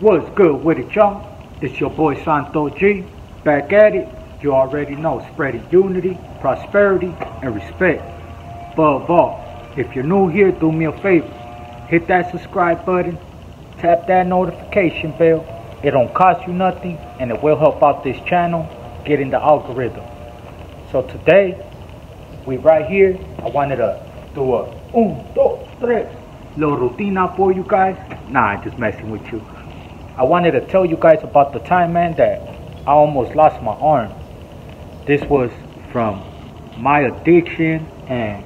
What's good with it, y'all? It's your boy Santo G, back at it. You already know, spreading unity, prosperity, and respect. Above all, if you're new here, do me a favor. Hit that subscribe button, tap that notification bell. It don't cost you nothing, and it will help out this channel get in the algorithm. So today, we right here. I wanted to do a 1, 2, 3 little rutina for you guys. Nah, I'm just messing with you. I wanted to tell you guys about the time, man, that I almost lost my arm. This was from my addiction and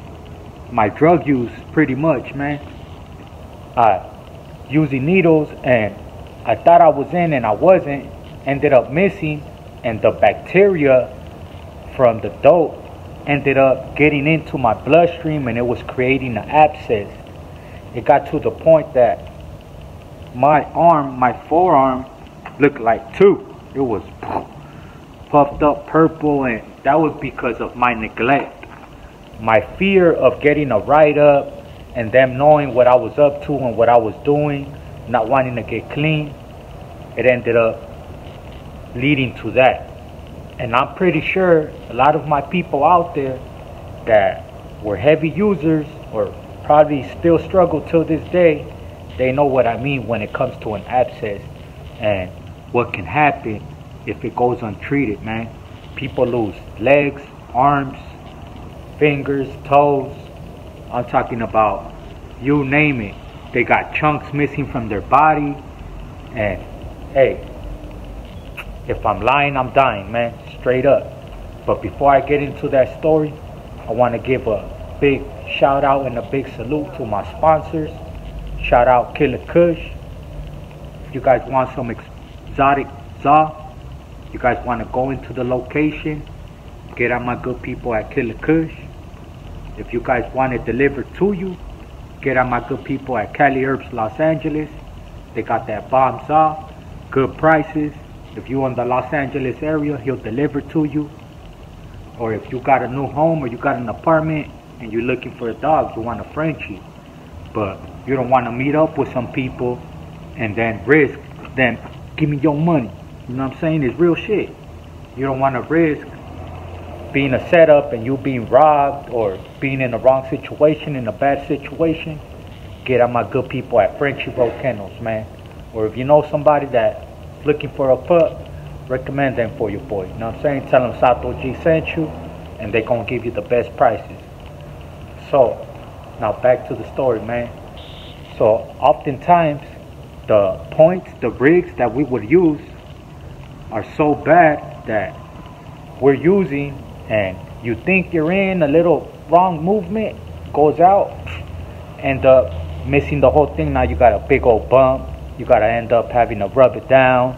my drug use, pretty much, man. Using needles, and I thought I was in and I wasn't. Ended up missing, and the bacteria from the dope ended up getting into my bloodstream, and it was creating an abscess. It got to the point that my arm, my forearm, looked like two. It was puffed up purple, and that was because of my neglect. My fear of getting a write-up and them knowing what I was up to and what I was doing, not wanting to get clean, it ended up leading to that. And I'm pretty sure a lot of my people out there that were heavy users or probably still struggle till this day, they know what I mean when it comes to an abscess and what can happen if it goes untreated, man. People lose legs, arms, fingers, toes. I'm talking about, you name it. They got chunks missing from their body. And hey, if I'm lying, I'm dying, man, straight up. But before I get into that story, I want to give a big shout out and a big salute to my sponsors. Shout out Killer Kush. If you guys want some exotic za, you guys want to go into the location, get at my good people at Killer Kush. If you guys want it delivered to you, get at my good people at Cali Herbs Los Angeles. They got that bomb za, good prices. If you're in the Los Angeles area, he'll deliver to you. Or if you got a new home or you got an apartment and you're looking for a dog, you want a Frenchie, but you don't want to meet up with some people and then risk them, give me your money. You know what I'm saying? It's real shit. You don't want to risk being a setup and you being robbed or being in the wrong situation, in a bad situation. Get at my good people at Frenchie Road Kennels, man. Or if you know somebody that's looking for a pup, recommend them for your boy. You know what I'm saying? Tell them Sato G sent you and they gonna give you the best prices. So now back to the story, man. So oftentimes the points, the rigs that we would use are so bad that we're using, and you think you're in a little wrong movement, goes out, end up missing the whole thing. Now you got a big old bump. You gotta end up having to rub it down.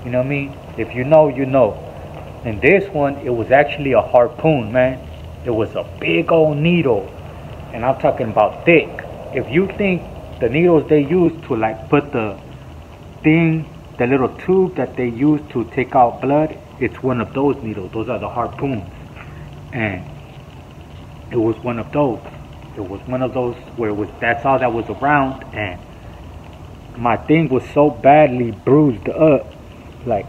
You know what I mean? If you know, you know. And this one, it was actually a harpoon, man. It was a big old needle. And I'm talking about thick. If you think the needles they use to like put the thing, the little tube that they use to take out blood, it's one of those needles. Those are the harpoons. And it was one of those. It was one of those where it was, that's all that was around. And my thing was so badly bruised up. Like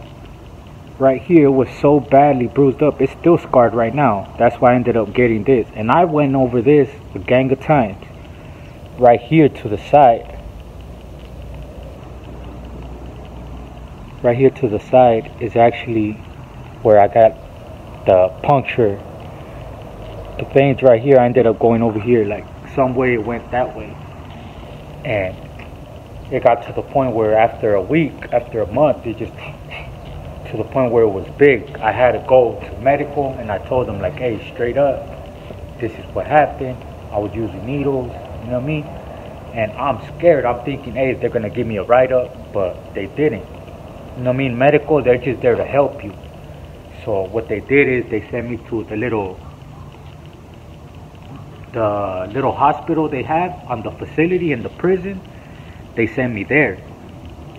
right here was so badly bruised up. It's still scarred right now. That's why I ended up getting this. And I went over this a gang of times. Right here to the side. Right here to the side is actually where I got the puncture. The veins right here, I ended up going over here. Like some way it went that way. And it got to the point where after a week, after a month, it just to the point where it was big. I had to go to medical, and I told them like, hey, straight up, this is what happened. I was using needles, you know what I mean? And I'm scared. I'm thinking, hey, they're gonna give me a write-up, but they didn't. You know what I mean? Medical, they're just there to help you. So what they did is they sent me to the little hospital they have on the facility in the prison. They sent me there.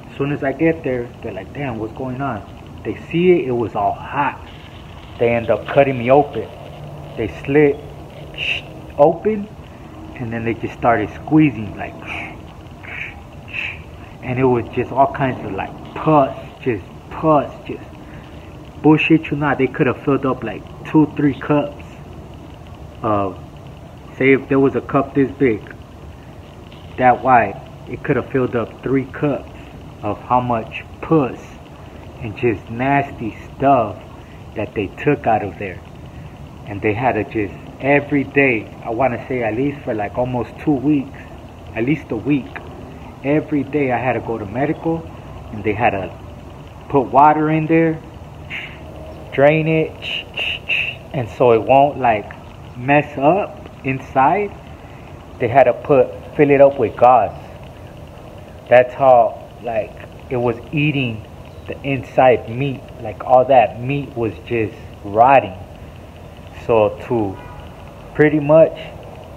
As soon as I get there, they're like, damn, what's going on? They see it, it was all hot. They end up cutting me open. They slit open, and then they just started squeezing like, and it was just all kinds of like pus, just bullshit you not. They could have filled up like 2-3 cups of, say if there was a cup this big, that wide, it could have filled up 3 cups of how much pus and just nasty stuff that they took out of there. And they had to just every day, I want to say at least for like almost 2 weeks, at least a week, every day I had to go to medical, and they had to put water in there, drain it, and so it won't like mess up inside. They had to fill it up with gauze. That's how like it was eating the inside meat. Like all that meat was just rotting. So to pretty much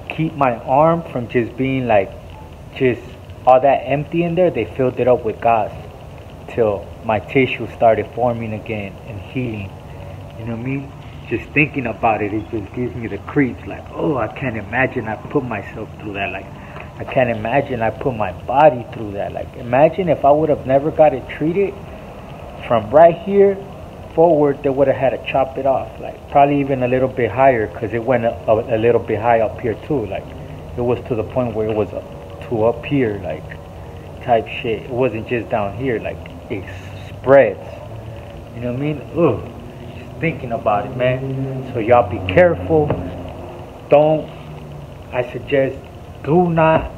keep my arm from just being like just all that empty in there, they filled it up with gauze till my tissue started forming again and healing. You know what I mean? Just thinking about it, it just gives me the creeps. Like, oh, I can't imagine I put myself through that. Like, I can't imagine I put my body through that. Like, imagine if I would have never got it treated. From right here forward, they would have had to chop it off. Like, probably even a little bit higher, because it went a little bit high up here too. Like, it was to the point where it was up here, like, type shit. It wasn't just down here. Like, it spreads. You know what I mean? Ugh. Thinking about it, man. So y'all be careful. I suggest do not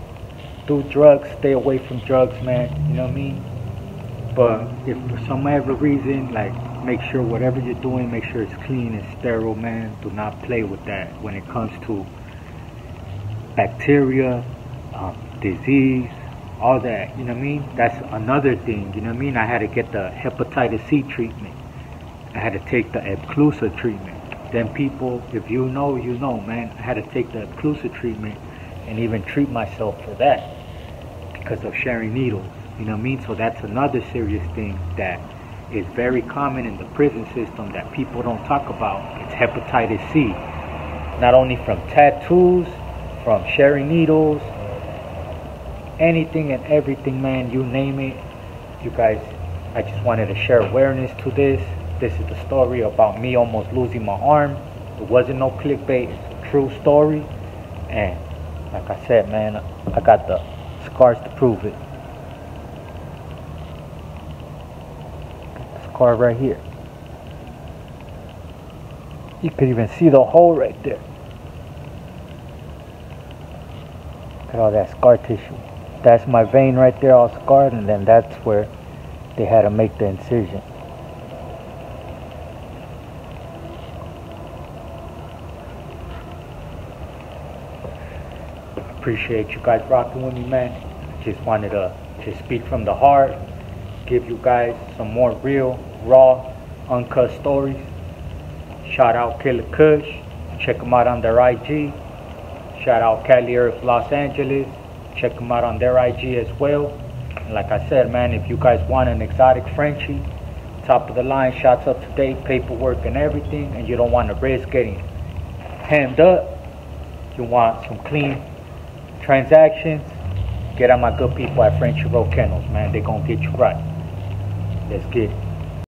do drugs. Stay away from drugs, man. You know what I mean? But if for some ever reason, like, make sure whatever you're doing, make sure it's clean and sterile, man. Do not play with that when it comes to bacteria, disease, all that. You know what I mean? That's another thing. You know what I mean? I had to get the hepatitis C treatment. I had to take the Epclusa treatment. Then people, if you know, you know, man. I had to take the Epclusa treatment and even treat myself for that because of sharing needles. You know what I mean? So that's another serious thing that is very common in the prison system that people don't talk about. It's hepatitis C. Not only from tattoos, from sharing needles, anything and everything, man. You name it. You guys, I just wanted to share awareness to this. This is the story about me almost losing my arm. It wasn't no clickbait. It's a true story. And like I said, man, I got the scars to prove it. Got the scar right here. You could even see the hole right there. Look at all that scar tissue. That's my vein right there, all scarred, and then that's where they had to make the incision. Appreciate you guys rocking with me, man. Just wanted to just speak from the heart, give you guys some more real, raw, uncut stories. Shout out Killer Kush. Check them out on their IG. Shout out Cali Earth Los Angeles. Check them out on their IG as well. And like I said, man, if you guys want an exotic Frenchie, top of the line, shots up to date, paperwork and everything, and you don't want to risk getting hemmed up, you want some clean transactions, get on my good people at Frenchie Road Kennels, man. They gonna get you right. Let's get it.